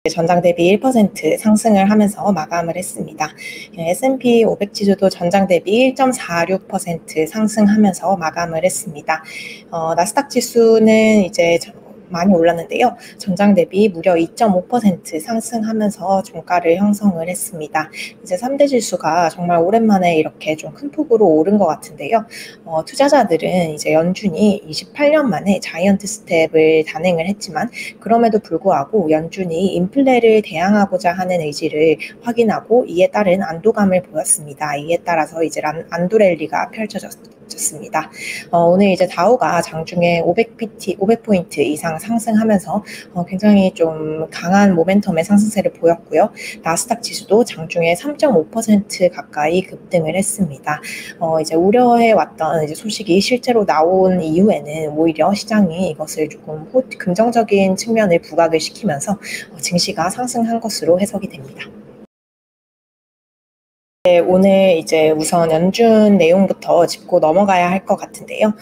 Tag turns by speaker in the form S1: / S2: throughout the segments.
S1: 전장 대비 1% 상승을 하면서 마감을 했습니다. S&P 500 지수도 전장 대비 1.46% 상승하면서 마감을 했습니다. 나스닥 지수는 이제 많이 올랐는데요. 전장 대비 무려 2.5% 상승하면서 종가를 형성을 했습니다. 이제 3대 지수가 정말 오랜만에 이렇게 좀 큰 폭으로 오른 것 같은데요. 투자자들은 이제 연준이 28년 만에 자이언트 스텝을 단행을 했지만 그럼에도 불구하고 연준이 인플레를 대항하고자 하는 의지를 확인하고 이에 따른 안도감을 보였습니다. 이에 따라서 이제 안도 랠리가 펼쳐졌습니다. 오늘 이제 다우가 장중에 500포인트 이상 상승하면서 굉장히 좀 강한 모멘텀의 상승세를 보였고요. 나스닥 지수도 장중에 3.5% 가까이 급등을 했습니다. 이제 우려해왔던 이제 소식이 실제로 나온 이후에는 오히려 시장이 이것을 조금 긍정적인 측면을 부각을 시키면서 증시가 상승한 것으로 해석이 됩니다. 오늘 이제 우선 연준 내용부터 짚고 넘어가야 할 것 같은데요.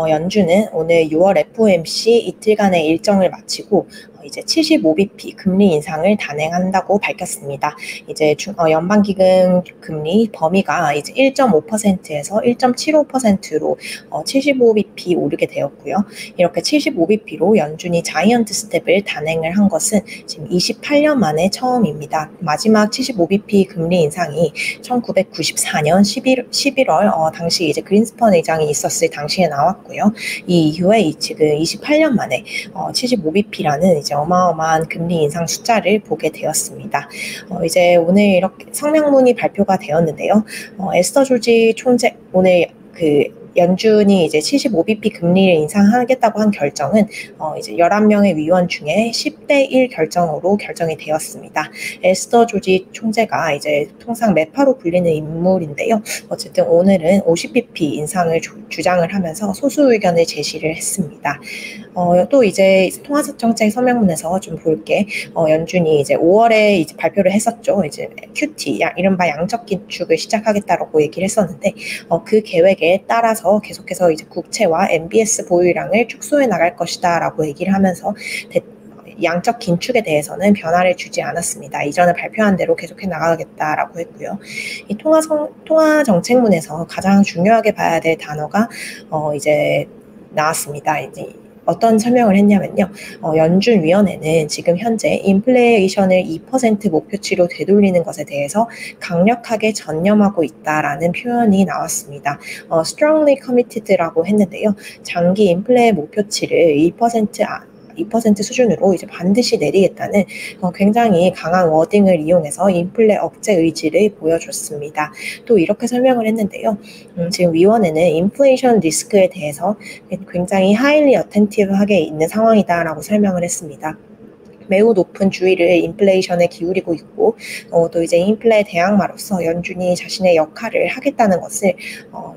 S1: 연준은 오늘 6월 FOMC 이틀간의 일정을 마치고 이제 75bp 금리 인상을 단행한다고 밝혔습니다. 이제 연방기금 금리 범위가 이제 1.5%에서 1.75%로 75bp 오르게 되었고요. 이렇게 75bp로 연준이 자이언트 스텝을 단행을 한 것은 지금 28년 만에 처음입니다. 마지막 75bp 금리 인상이 1994년 11월 당시 이제 그린스펀 의장이 있었을 당시에 나왔고요. 이 이후에 지금 28년 만에 75bp라는 이제 어마어마한 금리 인상 숫자를 보게 되었습니다. 이제 오늘 이렇게 성명문이 발표가 되었는데요. 에스더 조지 총재 오늘 연준이 이제 75bp 금리를 인상하겠다고 한 결정은 이제 11명의 위원 중에 10대 1 결정으로 결정이 되었습니다. 에스더 조지 총재가 이제 통상 매파로 불리는 인물인데요. 어쨌든 오늘은 50bp 인상을 주장을 하면서 소수 의견을 제시를 했습니다. 또 이제 통화정책 성명문에서 좀 볼게 연준이 이제 5월에 이제 발표를 했었죠. 이제 QT 이른바 양적 긴축을 시작하겠다라고 얘기를 했었는데 그 계획에 따라서 계속해서 이제 국채와 MBS 보유량을 축소해 나갈 것이다라고 얘기를 하면서 양적 긴축에 대해서는 변화를 주지 않았습니다. 이전에 발표한 대로 계속해 나가겠다라고 했고요. 이 통화 정책문에서 가장 중요하게 봐야 될 단어가 이제 나왔습니다. 이제 어떤 설명을 했냐면요. 연준위원회는 지금 현재 인플레이션을 2% 목표치로 되돌리는 것에 대해서 강력하게 전념하고 있다라는 표현이 나왔습니다. strongly committed라고 했는데요. 장기 인플레 목표치를 2% 수준으로 이제 반드시 내리겠다는 굉장히 강한 워딩을 이용해서 인플레 억제 의지를 보여줬습니다. 또 이렇게 설명을 했는데요. 지금 위원회는 인플레이션 리스크에 대해서 굉장히 하일리 어텐티브하게 있는 상황이다라고 설명을 했습니다. 매우 높은 주의를 인플레이션에 기울이고 있고 또 이제 인플레 대항마로서 연준이 자신의 역할을 하겠다는 것을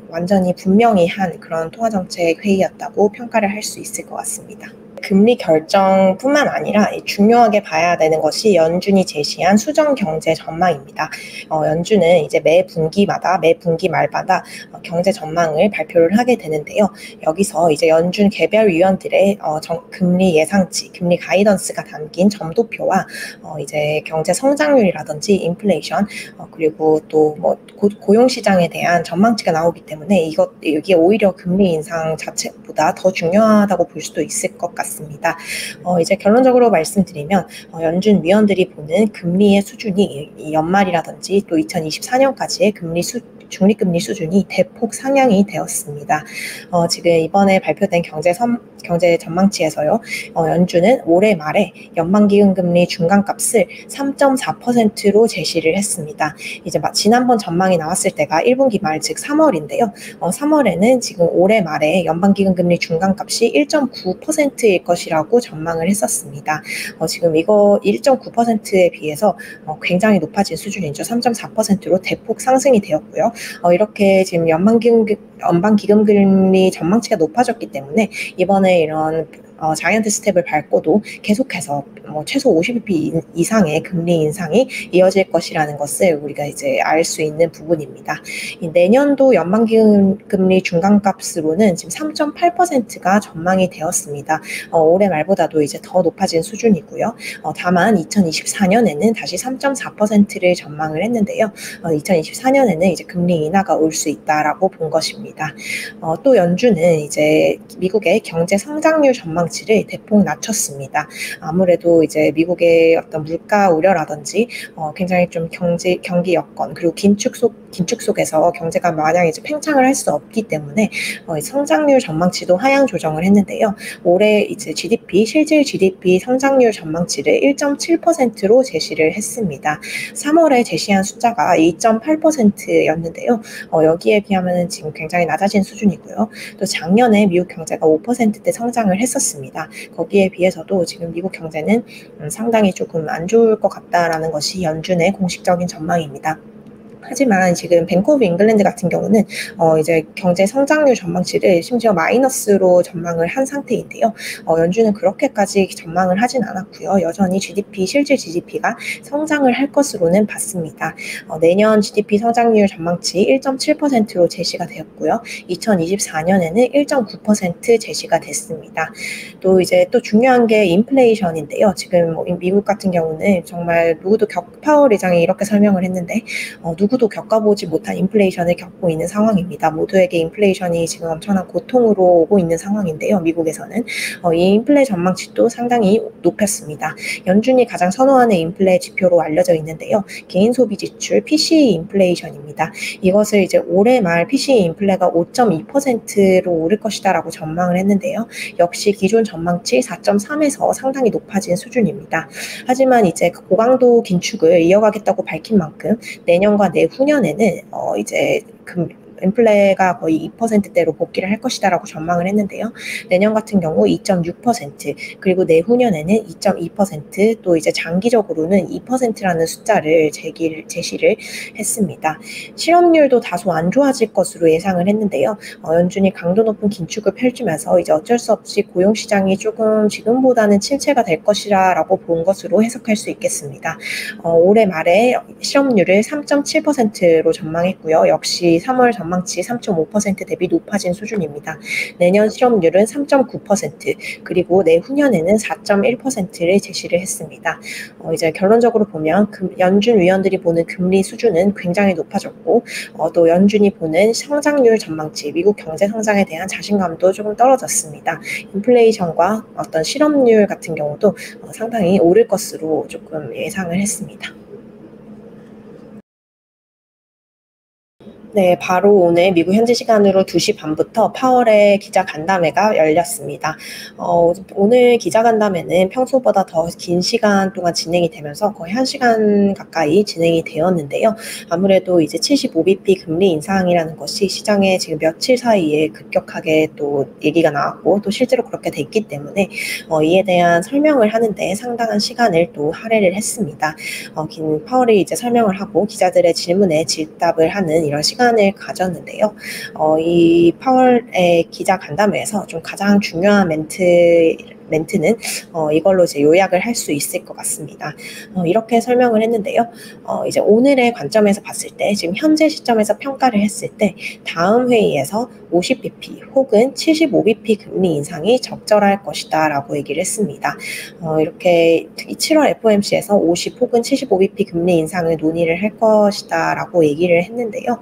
S1: 완전히 분명히 한 그런 통화정책 회의였다고 평가를 할 수 있을 것 같습니다. 금리 결정뿐만 아니라 중요하게 봐야 되는 것이 연준이 제시한 수정 경제 전망입니다. 연준은 이제 매 분기 말마다 경제 전망을 발표를 하게 되는데요. 여기서 이제 연준 개별 위원들의 금리 예상치, 금리 가이던스가 담긴 점도표와 이제 경제 성장률이라든지 인플레이션 그리고 또 뭐 고용 시장에 대한 전망치가 나오기 때문에 여기에 오히려 금리 인상 자체보다 더 중요하다고 볼 수도 있을 것 같습니다. 이제 결론적으로 말씀드리면 연준 위원들이 보는 금리의 수준이 이 연말이라든지 또 2024년까지의 중립금리 수준이 대폭 상향이 되었습니다. 지금 이번에 발표된 경제 전망치에서요. 연준은 올해 말에 연방기금금리 중간값을 3.4%로 제시를 했습니다. 이제 지난번 전망이 나왔을 때가 1분기 말 즉 3월인데요. 3월에는 지금 올해 말에 연방기금금리 중간값이 1.9%일 것이라고 전망을 했었습니다. 지금 이거 1.9%에 비해서 굉장히 높아진 수준이죠. 3.4%로 대폭 상승이 되었고요. 이렇게 지금 연방기금금리 전망치가 높아졌기 때문에 이번에 이런 자이언트 스텝을 밟고도 계속해서 최소 50bp 이상의 금리 인상이 이어질 것이라는 것을 우리가 이제 알 수 있는 부분입니다. 내년도 연방기금리 중간값으로는 지금 3.8%가 전망이 되었습니다. 올해 말보다도 이제 더 높아진 수준이고요. 다만 2024년에는 다시 3.4%를 전망을 했는데요. 2024년에는 이제 금리 인하가 올 수 있다라고 본 것입니다. 또 연준은 이제 미국의 경제 성장률 전망치를 대폭 낮췄습니다. 아무래도 이제 미국의 어떤 물가 우려라든지 굉장히 좀 경기 여건 그리고 긴축 속에서 경제가 마냥 이제 팽창을 할 수 없기 때문에 성장률 전망치도 하향 조정을 했는데요. 올해 이제 실질 GDP 성장률 전망치를 1.7%로 제시를 했습니다. 3월에 제시한 숫자가 2.8%였는데요. 여기에 비하면 지금 굉장히 낮아진 수준이고요. 또 작년에 미국 경제가 5%대 성장을 했었습니다. 거기에 비해서도 지금 미국 경제는 상당히 조금 안 좋을 것 같다라는 것이 연준의 공식적인 전망입니다. 하지만 지금 뱅크 오브 잉글랜드 같은 경우는 이제 경제 성장률 전망치를 심지어 마이너스로 전망을 한 상태인데요. 연준은 그렇게까지 전망을 하진 않았고요. 여전히 실질 GDP가 성장을 할 것으로는 봤습니다. 내년 GDP 성장률 전망치 1.7%로 제시가 되었고요. 2024년에는 1.9% 제시가 됐습니다. 또 중요한 게 인플레이션인데요. 지금 미국 같은 경우는 정말 파월 의장이 이렇게 설명을 했는데 누구도 겪어보지 못한 인플레이션을 겪고 있는 상황입니다. 모두에게 인플레이션이 지금 엄청난 고통으로 오고 있는 상황인데요. 미국에서는 이 인플레 전망치도 상당히 높였습니다. 연준이 가장 선호하는 인플레 지표로 알려져 있는데요. 개인 소비 지출 PCE 인플레이션입니다. 이것을 이제 올해 말 PCE 인플레가 5.2%로 오를 것이다라고 전망을 했는데요. 역시 기존 전망치 4.3에서 상당히 높아진 수준입니다. 하지만 이제 고강도 긴축을 이어가겠다고 밝힌 만큼 내년과 내후년에는 이제 인플레가 거의 2%대로 복귀를 할 것이다라고 전망을 했는데요. 내년 같은 경우 2.6%, 그리고 내후년에는 2.2%, 또 이제 장기적으로는 2%라는 숫자를 제시를 했습니다. 실업률도 다소 안 좋아질 것으로 예상을 했는데요. 연준이 강도 높은 긴축을 펼치면서 이제 어쩔 수 없이 고용 시장이 조금 지금보다는 침체가 될 것이라고 본 것으로 해석할 수 있겠습니다. 올해 말에 실업률을 3.7%로 전망했고요. 역시 3월 전망치 3.5% 대비 높아진 수준입니다. 내년 실업률은 3.9%, 그리고 내후년에는 4.1%를 제시를 했습니다. 이제 결론적으로 보면 연준 위원들이 보는 금리 수준은 굉장히 높아졌고, 또 연준이 보는 성장률 전망치, 미국 경제 성장에 대한 자신감도 조금 떨어졌습니다. 인플레이션과 어떤 실업률 같은 경우도 상당히 오를 것으로 조금 예상을 했습니다. 네, 바로 오늘 미국 현지 시간으로 2시 반부터 파월의 기자간담회가 열렸습니다. 오늘 기자간담회는 평소보다 더 긴 시간 동안 진행이 되면서 거의 1시간 가까이 진행이 되었는데요. 아무래도 이제 75bp 금리 인상이라는 것이 시장에 지금 며칠 사이에 급격하게 또 얘기가 나왔고 또 실제로 그렇게 됐기 때문에 이에 대한 설명을 하는데 상당한 시간을 또 할애를 했습니다. 파월이 이제 설명을 하고 기자들의 질문에 질답을 하는 이런 시간을 가졌는데요. 이 파월의 기자 간담회에서 좀 가장 중요한 멘트는 이걸로 이제 요약을 할 수 있을 것 같습니다. 이렇게 설명을 했는데요. 이제 오늘의 관점에서 봤을 때, 지금 현재 시점에서 평가를 했을 때 다음 회의에서 50bp 혹은 75bp 금리 인상이 적절할 것이다 라고 얘기를 했습니다. 이렇게 7월 FOMC에서 50 혹은 75bp 금리 인상을 논의를 할 것이다 라고 얘기를 했는데요.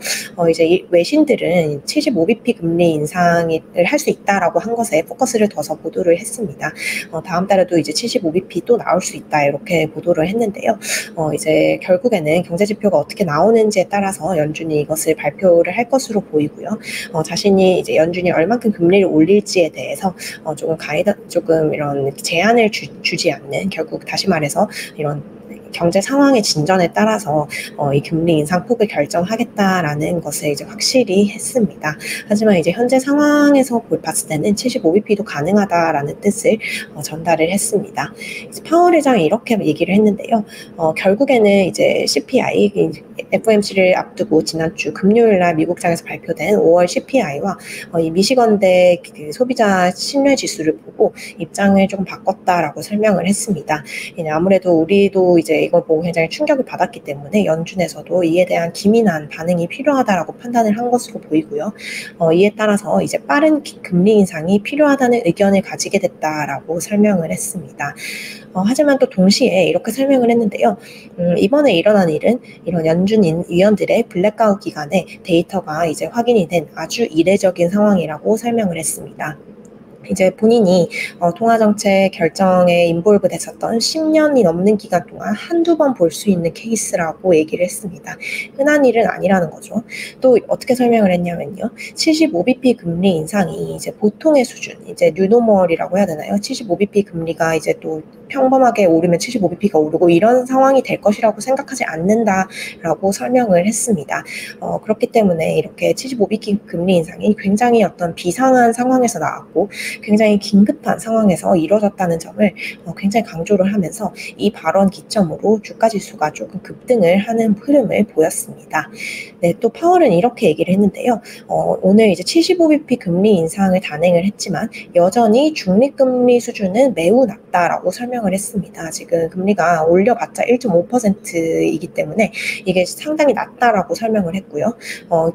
S1: 이제 외신들은 75bp 금리 인상을 할 수 있다라고 한 것에 포커스를 둬서 보도를 했습니다. 다음 달에도 이제 75bp 또 나올 수 있다 이렇게 보도를 했는데요. 이제 결국에는 경제 지표가 어떻게 나오는지에 따라서 연준이 이것을 발표를 할 것으로 보이고요. 자신이 이제 연준이 얼만큼 금리를 올릴지에 대해서 조금 이런 제한을 주지 않는, 결국 다시 말해서 이런 경제 상황의 진전에 따라서 이 금리 인상 폭을 결정하겠다라는 것을 이제 확실히 했습니다. 하지만 이제 현재 상황에서 봤을 때는 75bp도 가능하다라는 뜻을 전달을 했습니다. 파월 의장이 이렇게 얘기를 했는데요. 결국에는 이제 CPI, FOMC를 앞두고 지난주 금요일날 미국장에서 발표된 5월 CPI와 이 미시건대 그 소비자 신뢰 지수를 보고 입장을 조금 바꿨다라고 설명을 했습니다. 아무래도 우리도 이제 이걸 보고 굉장히 충격을 받았기 때문에 연준에서도 이에 대한 기민한 반응이 필요하다라고 판단을 한 것으로 보이고요. 이에 따라서 이제 빠른 금리 인상이 필요하다는 의견을 가지게 됐다라고 설명을 했습니다. 하지만 또 동시에 이렇게 설명을 했는데요. 이번에 일어난 일은 이런 연준 위원들의 블랙아웃 기간에 데이터가 이제 확인이 된 아주 이례적인 상황이라고 설명을 했습니다. 이제 본인이 통화정책 결정에 인볼브 됐었던 10년이 넘는 기간 동안 한두 번 볼 수 있는 케이스라고 얘기를 했습니다. 흔한 일은 아니라는 거죠. 또 어떻게 설명을 했냐면요. 75bp 금리 인상이 이제 보통의 수준, 이제 뉴노멀이라고 해야 되나요? 75bp 금리가 이제 또 평범하게 오르면 75bp가 오르고 이런 상황이 될 것이라고 생각하지 않는다라고 설명을 했습니다. 그렇기 때문에 이렇게 75bp 금리 인상이 굉장히 어떤 비상한 상황에서 나왔고 굉장히 긴급한 상황에서 이뤄졌다는 점을 굉장히 강조를 하면서 이 발언 기점으로 주가지수가 조금 급등을 하는 흐름을 보였습니다. 네, 또 파월은 이렇게 얘기를 했는데요. 오늘 이제 75bp 금리 인상을 단행을 했지만 여전히 중립금리 수준은 매우 낮다라고 설명을 했습니다. 지금 금리가 올려봤자 1.5%이기 때문에 이게 상당히 낮다라고 설명을 했고요.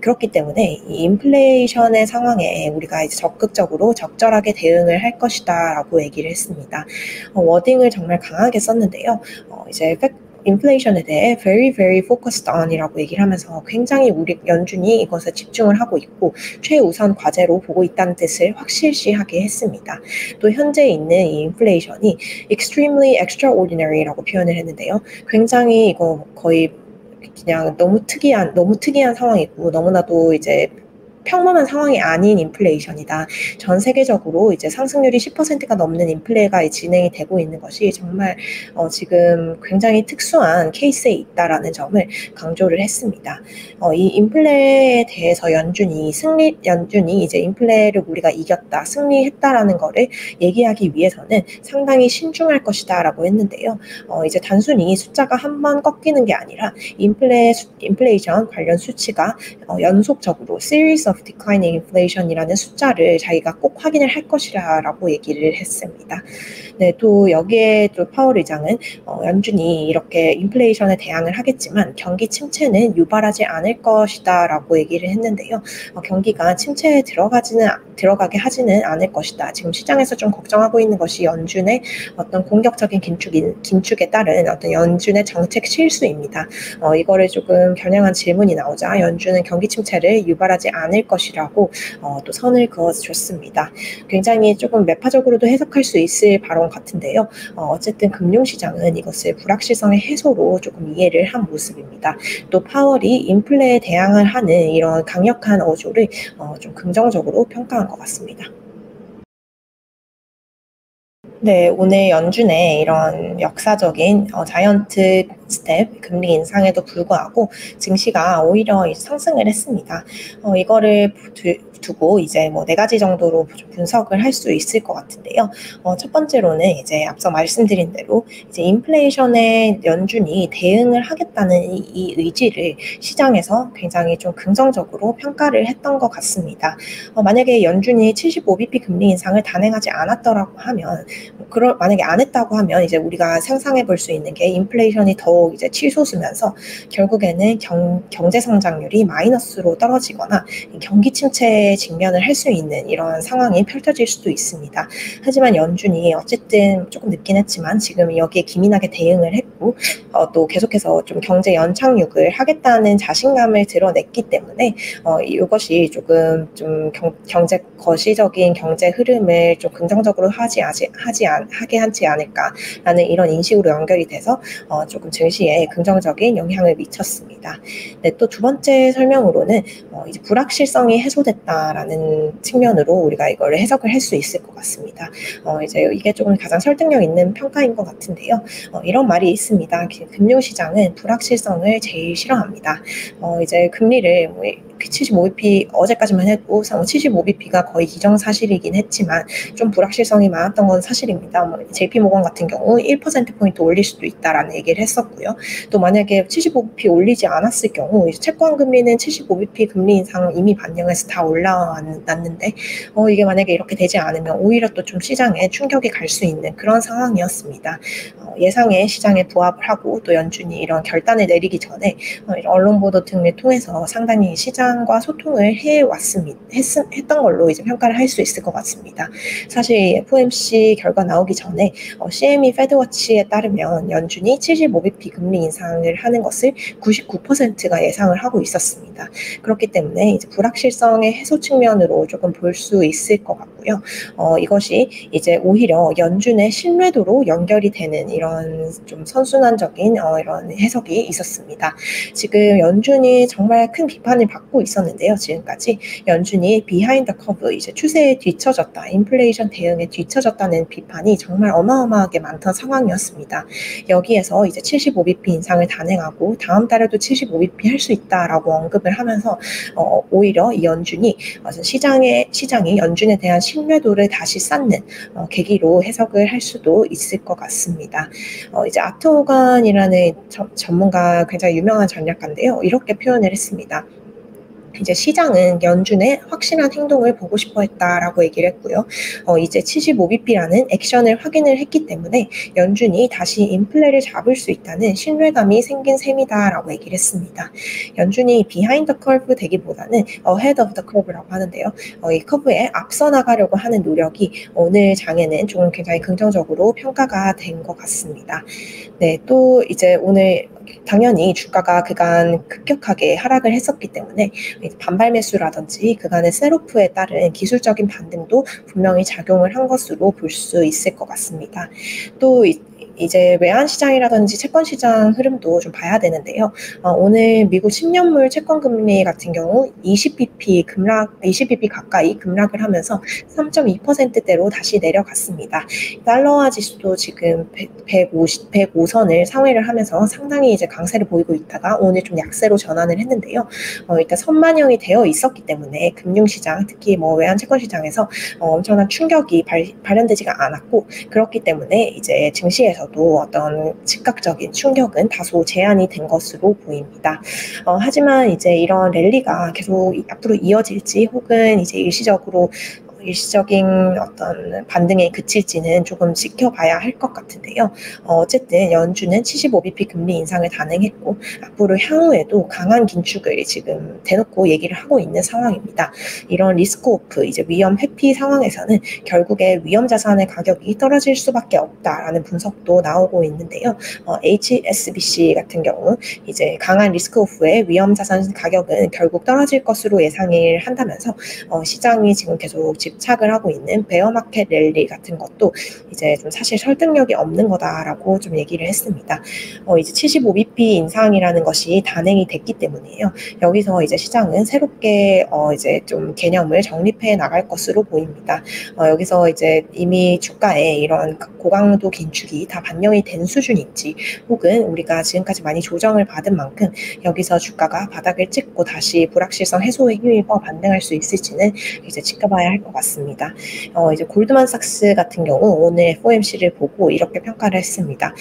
S1: 그렇기 때문에 이 인플레이션의 상황에 우리가 이제 적극적으로 적절하게 대응을 할 것이다라고 얘기를 했습니다. 워딩을 정말 강하게 썼는데요. 이제 인플레이션에 대해 very very focused on이라고 얘기를 하면서 굉장히 우리 연준이 이것에 집중을 하고 있고 최우선 과제로 보고 있다는 뜻을 확실시하게 했습니다. 또 현재 있는 이 인플레이션이 extremely extraordinary라고 표현을 했는데요. 굉장히 이거 거의 그냥 너무 특이한 상황이고 너무나도 이제 평범한 상황이 아닌 인플레이션이다. 전 세계적으로 이제 상승률이 10%가 넘는 인플레가 진행이 되고 있는 것이 정말 지금 굉장히 특수한 케이스에 있다라는 점을 강조를 했습니다. 이 인플레에 대해서 연준이 이제 인플레를 우리가 이겼다, 승리했다라는 거를 얘기하기 위해서는 상당히 신중할 것이다라고 했는데요. 이제 단순히 숫자가 한 번 꺾이는 게 아니라 인플레이션 관련 수치가 연속적으로 series of declining inflation이라는 숫자를 자기가 꼭 확인을 할 것이라고 얘기를 했습니다. 네, 또 여기에 또 파월 의장은 연준이 이렇게 인플레이션에 대항을 하겠지만 경기 침체는 유발하지 않을 것이다라고 얘기를 했는데요. 경기가 침체에 들어가게 하지는 않을 것이다. 지금 시장에서 좀 걱정하고 있는 것이 연준의 어떤 공격적인 긴축에 따른 어떤 연준의 정책 실수입니다. 이거를 조금 겨냥한 질문이 나오자 연준은 경기 침체를 유발하지 않을 것이라고 또 선을 그어줬습니다. 굉장히 조금 매파적으로도 해석할 수 있을 발언 같은데요. 어쨌든 금융시장은 이것을 불확실성의 해소로 조금 이해를 한 모습입니다. 또 파월이 인플레에 대항을 하는 이런 강력한 어조를 좀 긍정적으로 평가한 것 같습니다. 네, 오늘 연준의 이런 역사적인 자이언트 스텝 금리 인상에도 불구하고 증시가 오히려 상승을 했습니다. 이거를 두고 이제 뭐 4가지 정도로 분석을 할 수 있을 것 같은데요. 첫 번째로는 이제 앞서 말씀드린 대로 이제 인플레이션에 연준이 대응을 하겠다는 이 의지를 시장에서 굉장히 좀 긍정적으로 평가를 했던 것 같습니다. 만약에 연준이 75bp 금리 인상을 단행하지 않았더라고 하면 만약에 안 했다고 하면 이제 우리가 상상해 볼 수 있는 게 인플레이션이 더욱 이제 치솟으면서 결국에는 경제 성장률이 마이너스로 떨어지거나 경기 침체에 직면을 할 수 있는 이런 상황이 펼쳐질 수도 있습니다. 하지만 연준이 어쨌든 조금 늦긴 했지만 지금 여기에 기민하게 대응을 했고 또 계속해서 좀 경제 연착륙을 하겠다는 자신감을 드러냈기 때문에 이것이 조금 좀 거시적인 경제 흐름을 좀 긍정적으로 하게 하지 않을까라는 이런 인식으로 연결이 돼서 조금 증시에 긍정적인 영향을 미쳤습니다. 네, 또 두 번째 설명으로는 이제 불확실성이 해소됐다. 있다라는 측면으로 우리가 이거를 해석을 할 수 있을 것 같습니다. 이제 이게 조금 가장 설득력 있는 평가인 것 같은데요. 이런 말이 있습니다. 금융시장은 불확실성을 제일 싫어합니다. 이제 금리를 75bp 어제까지만 해도 75bp가 거의 기정사실이긴 했지만 좀 불확실성이 많았던 건 사실입니다. JP모건 같은 경우 1%포인트 올릴 수도 있다라는 얘기를 했었고요. 또 만약에 75bp 올리지 않았을 경우 이제 채권 금리는 75bp 금리 인상 이미 반영해서 다 올라왔는데 이게 만약에 이렇게 되지 않으면 오히려 또 좀 시장에 충격이 갈 수 있는 그런 상황이었습니다. 예상의 시장에 부합을 하고 또 연준이 이런 결단을 내리기 전에 언론 보도 등을 통해서 상당히 시장과 소통을 했던 걸로 이제 평가를 할 수 있을 것 같습니다. 사실 FOMC 결과 나오기 전에 CME 페드워치에 따르면 연준이 75bp 금리 인상을 하는 것을 99%가 예상을 하고 있었습니다. 그렇기 때문에 이제 불확실성의 해소 측면으로 조금 볼 수 있을 것 같고요. 이것이 이제 오히려 연준의 신뢰도로 연결이 되는 이런 좀 선순환적인 이런 해석이 있었습니다. 지금 연준이 정말 큰 비판을 받고 있었는데요. 지금까지 연준이 비하인드 커브, 이제 추세에 뒤처졌다, 인플레이션 대응에 뒤처졌다는 비판이 정말 어마어마하게 많던 상황이었습니다. 여기에서 이제 75bp 인상을 단행하고 다음 달에도 75bp 할 수 있다라고 언급을 하면서 오히려 이 연준이 시장이 연준에 대한 신뢰도를 다시 쌓는 계기로 해석을 할 수도 있을 것 같습니다. 이제 아트 호간이라는 전문가, 굉장히 유명한 전략가인데요. 이렇게 표현을 했습니다. 이제 시장은 연준의 확실한 행동을 보고 싶어 했다라고 얘기를 했고요. 이제 75bp라는 액션을 확인을 했기 때문에 연준이 다시 인플레를 잡을 수 있다는 신뢰감이 생긴 셈이다라고 얘기를 했습니다. 연준이 비하인드 커브 되기보다는 ahead of the curve라고 하는데요. 이 커브에 앞서 나가려고 하는 노력이 오늘 장에는 좀 굉장히 긍정적으로 평가가 된 것 같습니다. 네, 또 이제 오늘 당연히 주가가 그간 급격하게 하락을 했었기 때문에 반발 매수라든지 그간의 셀오프에 따른 기술적인 반등도 분명히 작용을 한 것으로 볼 수 있을 것 같습니다. 또 이제 외환시장이라든지 채권시장 흐름도 좀 봐야 되는데요. 오늘 미국 10년물 채권금리 같은 경우 20bp 가까이 급락을 하면서 3.2%대로 다시 내려갔습니다. 달러화 지수도 지금 105선을 상회를 하면서 상당히 이제 강세를 보이고 있다가 오늘 좀 약세로 전환을 했는데요. 일단 선반영이 되어 있었기 때문에 금융시장, 특히 외환 채권시장에서 엄청난 충격이 발현되지가 않았고, 그렇기 때문에 이제 증시에서도 어떤 즉각적인 충격은 다소 제한이 된 것으로 보입니다. 하지만 이제 이런 랠리가 계속 앞으로 이어질지 혹은 이제 일시적인 어떤 반등에 그칠지는 조금 지켜봐야 할 것 같은데요. 어쨌든 연준은 75bp 금리 인상을 단행했고 앞으로 향후에도 강한 긴축을 지금 대놓고 얘기를 하고 있는 상황입니다. 이런 리스크 오프, 이제 위험 회피 상황에서는 결국에 위험 자산의 가격이 떨어질 수밖에 없다라는 분석도 나오고 있는데요. HSBC 같은 경우 이제 강한 리스크 오프의 위험 자산 가격은 결국 떨어질 것으로 예상을 한다면서 시장이 지금 계속 집착을 하고 있는 베어마켓 랠리 같은 것도 이제 좀 사실 설득력이 없는 거다라고 좀 얘기를 했습니다. 이제 75bp 인상이라는 것이 단행이 됐기 때문이에요. 여기서 이제 시장은 새롭게 이제 좀 개념을 정립해 나갈 것으로 보입니다. 여기서 이제 이미 주가에 이런 고강도 긴축이 다 반영이 된 수준인지 혹은 우리가 지금까지 많이 조정을 받은 만큼 여기서 주가가 바닥을 찍고 다시 불확실성 해소에 힘입어 반등할 수 있을지는 이제 지켜봐야 할 것 같습니다. 이제 골드만삭스 같은 경우 오늘 FOMC를 보고 이렇게 평가를 했습니다.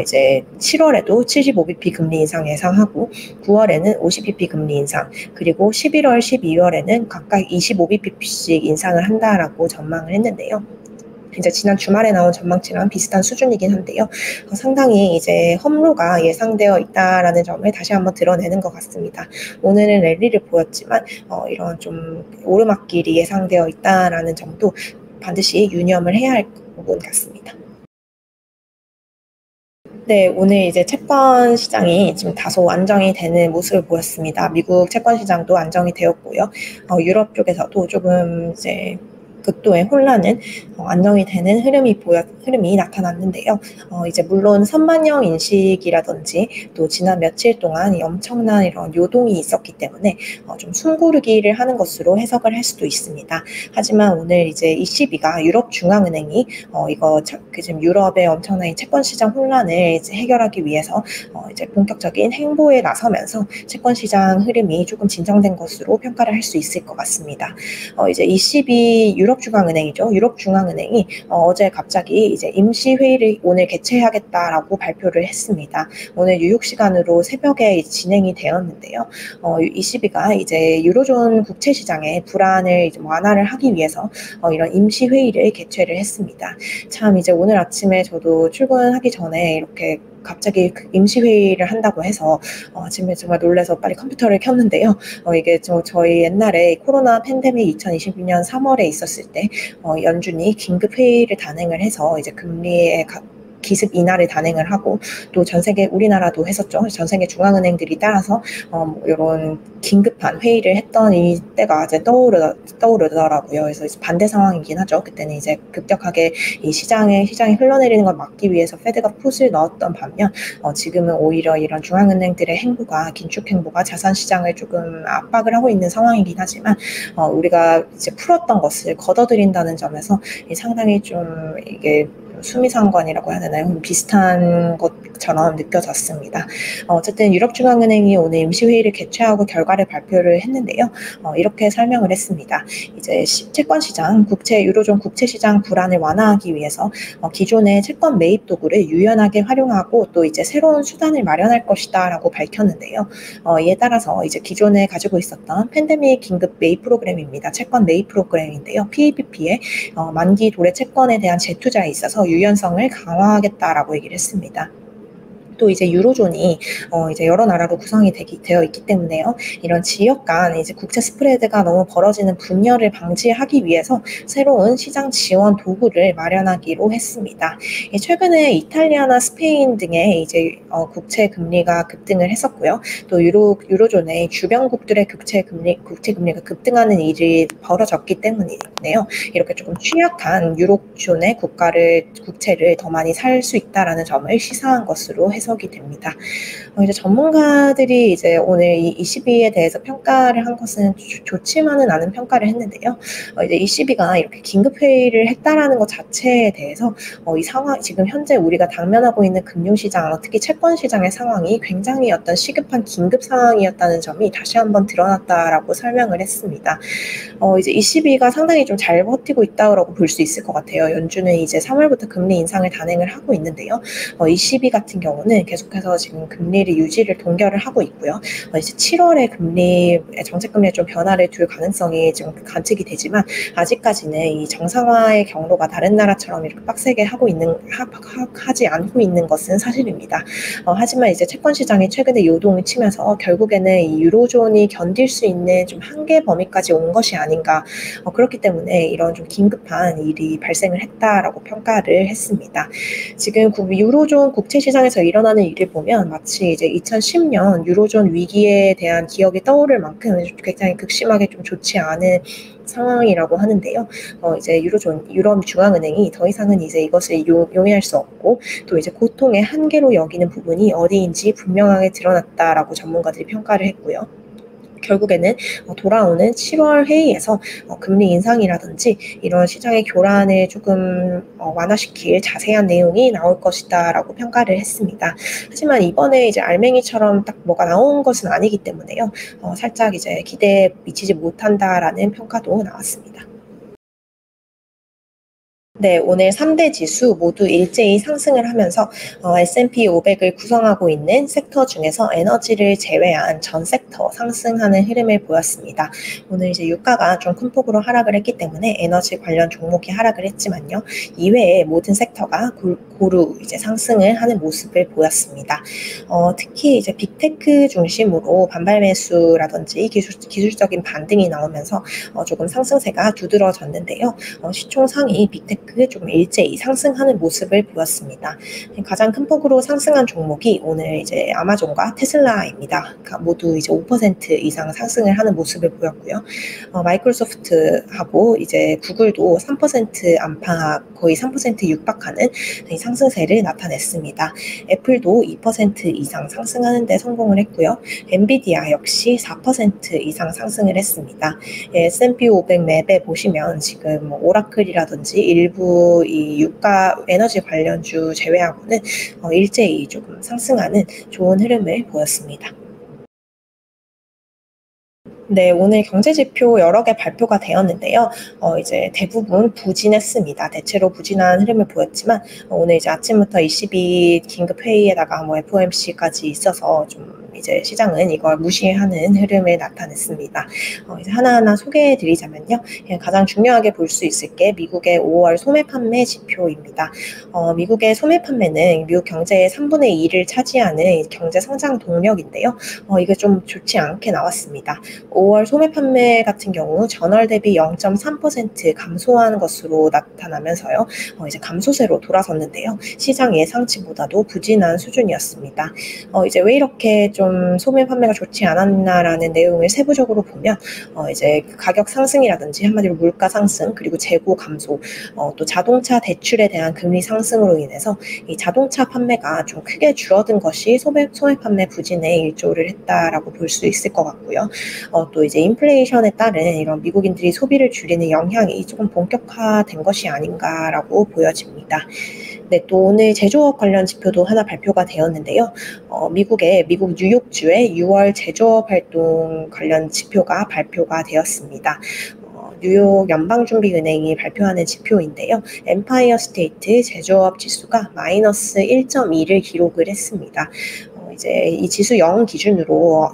S1: 이제 7월에도 75bp 금리 인상 예상하고 9월에는 50bp 금리 인상, 그리고 11월, 12월에는 각각 25bp씩 인상을 한다라고 전망을 했는데요. 이제 지난 주말에 나온 전망치랑 비슷한 수준이긴 한데요. 상당히 이제 험로가 예상되어 있다라는 점을 다시 한번 드러내는 것 같습니다. 오늘은 랠리를 보였지만 이런 좀 오르막길이 예상되어 있다라는 점도 반드시 유념을 해야 할 부분 같습니다. 네, 오늘 이제 채권 시장이 지금 다소 안정이 되는 모습을 보였습니다. 미국 채권 시장도 안정이 되었고요. 유럽 쪽에서도 조금 이제 극도의 혼란은 안정이 되는 흐름이 나타났는데요. 이제 물론 선반영 인식이라든지 또 지난 며칠 동안 이 엄청난 이런 요동이 있었기 때문에 좀 숨고르기를 하는 것으로 해석을 할 수도 있습니다. 하지만 오늘 이제 ECB가 유럽 중앙은행이 지금 유럽의 엄청난 채권 시장 혼란을 이제 해결하기 위해서 이제 본격적인 행보에 나서면서 채권 시장 흐름이 조금 진정된 것으로 평가를 할 수 있을 것 같습니다. 이제 ECB 유럽 중앙은행이죠. 유럽 중앙은행이 어제 갑자기 이제 임시 회의를 오늘 개최하겠다라고 발표를 했습니다. 오늘 뉴욕 시간으로 새벽에 진행이 되었는데요. ECB가 이제 유로존 국채 시장의 불안을 이제 완화를 하기 위해서 이런 임시 회의를 개최를 했습니다. 참 이제 오늘 아침에 저도 출근하기 전에 이렇게 갑자기 임시회의를 한다고 해서 아침에 정말 놀라서 빨리 컴퓨터를 켰는데요. 이게 저희 옛날에 코로나 팬데믹 2020년 3월에 있었을 때 연준이 긴급 회의를 단행을 해서 이제 금리의 기습 인하를 단행을 하고 또 전 세계 우리나라도 했었죠. 전 세계 중앙은행들이 따라서 이런 긴급한 회의를 했던 이때가 이제 떠오르더라고요. 그래서 반대 상황이긴 하죠. 그때는 이제 급격하게 이 시장에 흘러내리는 걸 막기 위해서 페드가 풋을 넣었던 반면 지금은 오히려 이런 중앙은행들의 긴축 행보가 자산 시장을 조금 압박을 하고 있는 상황이긴 하지만 우리가 이제 풀었던 것을 걷어들인다는 점에서 상당히 좀 이게 수미상관이라고 해야 되나요? 비슷한 것처럼 느껴졌습니다. 어쨌든 유럽중앙은행이 오늘 임시회의를 개최하고 결과를 발표를 했는데요. 이렇게 설명을 했습니다. 이제 채권시장, 유로존 국채시장 불안을 완화하기 위해서 기존의 채권 매입 도구를 유연하게 활용하고 또 이제 새로운 수단을 마련할 것이다라고 밝혔는데요. 이에 따라서 이제 기존에 가지고 있었던 팬데믹 긴급 매입 프로그램입니다. 채권 매입 프로그램인데요. PEPP의 만기 도래 채권에 대한 재투자에 있어서 유연성을 강화하겠다라고 얘기를 했습니다. 또 이제 유로존이 이제 여러 나라로 구성이 되어 있기 때문에요. 이런 지역 간 이제 국채 스프레드가 너무 벌어지는 분열을 방지하기 위해서 새로운 시장 지원 도구를 마련하기로 했습니다. 최근에 이탈리아나 스페인 등의 이제 국채 금리가 급등을 했었고요. 또 유로존의 주변국들의 국채 금리가 급등하는 일이 벌어졌기 때문이네요. 이렇게 조금 취약한 유로존의 국채를 더 많이 살 수 있다라는 점을 시사한 것으로 해석이 됩니다. 이제 전문가들이 이제 오늘 이 ECB에 대해서 평가를 한 것은 좋지만은 않은 평가를 했는데요. 이제 ECB가 이렇게 긴급 회의를 했다라는 것 자체에 대해서 이 상황 지금 현재 우리가 당면하고 있는 금융시장, 특히 채권 시장의 상황이 굉장히 어떤 시급한 긴급 상황이었다는 점이 다시 한번 드러났다라고 설명을 했습니다. 이제 ECB가 상당히 좀 잘 버티고 있다고 볼 수 있을 것 같아요. 연준은 이제 3월부터 금리 인상을 단행을 하고 있는데요. ECB 같은 경우는 계속해서 지금 금리를 동결을 하고 있고요. 이제 7월에 정책 금리에 좀 변화를 줄 가능성이 지금 관측이 되지만 아직까지는 이 정상화의 경로가 다른 나라처럼 이렇게 빡세게 하지 않고 있는 것은 사실입니다. 하지만 이제 채권 시장이 최근에 요동을 치면서 결국에는 이 유로존이 견딜 수 있는 좀 한계 범위까지 온 것이 아닌가. 그렇기 때문에 이런 좀 긴급한 일이 발생을 했다라고 평가를 했습니다. 지금 유로존 국채 시장에서 일어나는 일을 보면 마치 이제 2010년 유로존 위기에 대한 기억이 떠오를 만큼 굉장히 극심하게 좀 좋지 않은 상황이라고 하는데요. 이제 유럽 중앙은행이 더 이상은 이제 이것을 용인할 수 없고 또 이제 고통의 한계로 여기는 부분이 어디인지 분명하게 드러났다라고 전문가들이 평가를 했고요. 결국에는 돌아오는 7월 회의에서 금리 인상이라든지 이런 시장의 교란을 조금 완화시킬 자세한 내용이 나올 것이다라고 평가를 했습니다. 하지만 이번에 이제 알맹이처럼 딱 뭐가 나온 것은 아니기 때문에요. 살짝 이제 기대에 미치지 못한다라는 평가도 나왔습니다. 네, 오늘 3대 지수 모두 일제히 상승을 하면서 S&P 500을 구성하고 있는 섹터 중에서 에너지를 제외한 전 섹터 상승하는 흐름을 보였습니다. 오늘 이제 유가가 좀 큰 폭으로 하락을 했기 때문에 에너지 관련 종목이 하락을 했지만요. 이외에 모든 섹터가 고루 이제 상승을 하는 모습을 보였습니다. 특히 이제 빅테크 중심으로 반발 매수라든지 기술적인 반등이 나오면서 조금 상승세가 두드러졌는데요. 시총 상위 빅테크 좀 일제히 상승하는 모습을 보였습니다. 가장 큰 폭으로 상승한 종목이 오늘 이제 아마존과 테슬라입니다. 모두 이제 5% 이상 상승을 하는 모습을 보였고요. 마이크로소프트하고 이제 구글도 3% 안팎, 거의 3% 육박하는 상승세를 나타냈습니다. 애플도 2% 이상 상승하는 데 성공을 했고요. 엔비디아 역시 4% 이상 상승을 했습니다. S&P 500 맵에 보시면 지금 오라클이라든지 일부 이 유가 에너지 관련주 제외하고는 일제히 조금 상승하는 좋은 흐름을 보였습니다. 네, 오늘 경제지표 여러 개 발표가 되었는데요. 이제 대부분 부진했습니다. 대체로 부진한 흐름을 보였지만, 오늘 이제 아침부터 ECB 긴급회의에다가 FOMC까지 있어서 좀 이제 시장은 이걸 무시하는 흐름을 나타냈습니다. 이제 하나하나 소개해 드리자면요. 가장 중요하게 볼 수 있을 게 미국의 5월 소매 판매 지표입니다. 미국의 소매 판매는 미국 경제의 3분의 2를 차지하는 경제 성장 동력인데요. 이게 좀 좋지 않게 나왔습니다. 5월 소매 판매 같은 경우 전월 대비 0.3% 감소한 것으로 나타나면서요. 이제 감소세로 돌아섰는데요. 시장 예상치보다도 부진한 수준이었습니다. 이제 왜 이렇게 좀 소매 판매가 좋지 않았나라는 내용을 세부적으로 보면 이제 가격 상승이라든지 한마디로 물가 상승 그리고 재고 감소 또 자동차 대출에 대한 금리 상승으로 인해서 이 자동차 판매가 좀 크게 줄어든 것이 소매 판매 부진에 일조를 했다라고 볼 수 있을 것 같고요. 또 이제 인플레이션에 따른 이런 미국인들이 소비를 줄이는 영향이 조금 본격화된 것이 아닌가라고 보여집니다. 네, 또 오늘 제조업 관련 지표도 하나 발표가 되었는데요. 미국 뉴욕주의 6월 제조업 활동 관련 지표가 발표가 되었습니다. 뉴욕 연방준비은행이 발표하는 지표인데요. 엠파이어 스테이트 제조업 지수가 마이너스 1.2를 기록을 했습니다. 이제 이 지수 0 기준으로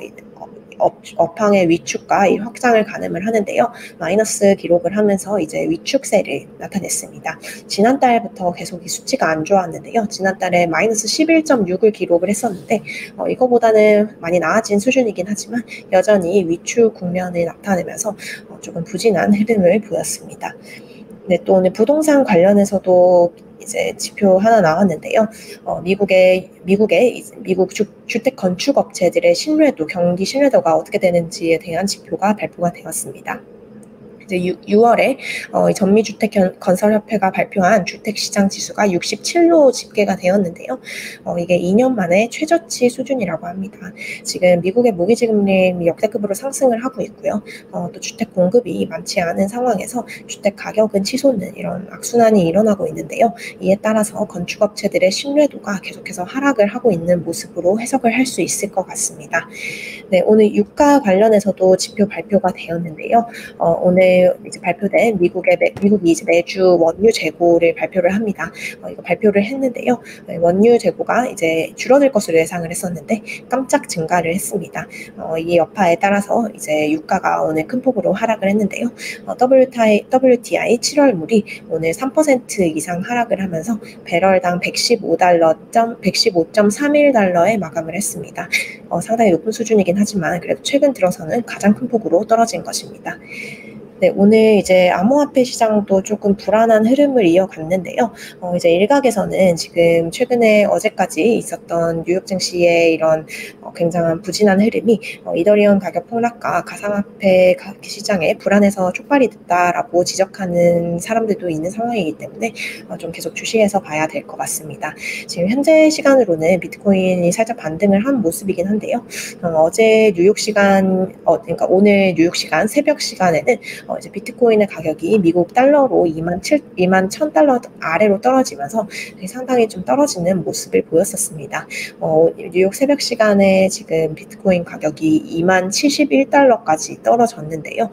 S1: 업황의 위축과 확장을 가늠을 하는데요. 마이너스 기록을 하면서 이제 위축세를 나타냈습니다. 지난달부터 계속 이 수치가 안 좋았는데요. 지난달에 마이너스 11.6을 기록을 했었는데 이거보다는 많이 나아진 수준이긴 하지만 여전히 위축 국면을 나타내면서 조금 부진한 흐름을 보였습니다. 네, 또 오늘 부동산 관련해서도 이제 지표 하나 나왔는데요. 미국 주택 건축 업체들의 신뢰도, 경기 신뢰도가 어떻게 되는지에 대한 지표가 발표가 되었습니다. 이제 6월에 전미주택건설협회가 발표한 주택시장 지수가 67로 집계가 되었는데요. 이게 2년 만에 최저치 수준이라고 합니다. 지금 미국의 모기지금리 역대급으로 상승을 하고 있고요. 또 주택 공급이 많지 않은 상황에서 주택 가격은 치솟는 이런 악순환이 일어나고 있는데요. 이에 따라서 건축업체들의 신뢰도가 계속해서 하락을 하고 있는 모습으로 해석을 할 수 있을 것 같습니다. 네, 오늘 유가 관련해서도 지표 발표가 되었는데요. 오늘 이제 발표된 미국이 이제 매주 원유 재고를 발표를 합니다. 이거 발표를 했는데요. 원유 재고가 이제 줄어들 것으로 예상을 했었는데 깜짝 증가를 했습니다. 이 여파에 따라서 이제 유가가 오늘 큰 폭으로 하락을 했는데요. WTI 7월물이 오늘 3% 이상 하락을 하면서 배럴당 115.31달러에 마감을 했습니다. 상당히 높은 수준이긴 하지만 그래도 최근 들어서는 가장 큰 폭으로 떨어진 것입니다. 네, 오늘 이제 암호화폐 시장도 조금 불안한 흐름을 이어갔는데요. 이제 일각에서는 지금 최근에 어제까지 있었던 뉴욕 증시의 이런 굉장한 부진한 흐름이 이더리움 가격 폭락과 가상화폐 시장에 불안해서 촉발이 됐다라고 지적하는 사람들도 있는 상황이기 때문에 좀 계속 주시해서 봐야 될 것 같습니다. 지금 현재 시간으로는 비트코인이 살짝 반등을 한 모습이긴 한데요. 어제 뉴욕 시간, 그러니까 오늘 뉴욕 시간 새벽 시간에는 이제 비트코인의 가격이 미국 달러로 21,000달러 아래로 떨어지면서 상당히 좀 떨어지는 모습을 보였었습니다. 뉴욕 새벽 시간에 지금 비트코인 가격이 20,071달러까지 떨어졌는데요.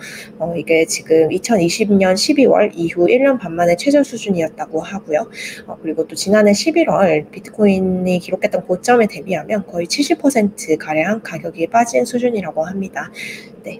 S1: 이게 지금 2020년 12월 이후 1년 반 만에 최저 수준이었다고 하고요. 그리고 또 지난해 11월 비트코인이 기록했던 고점에 대비하면 거의 70%가량 가격이 빠진 수준이라고 합니다. 네.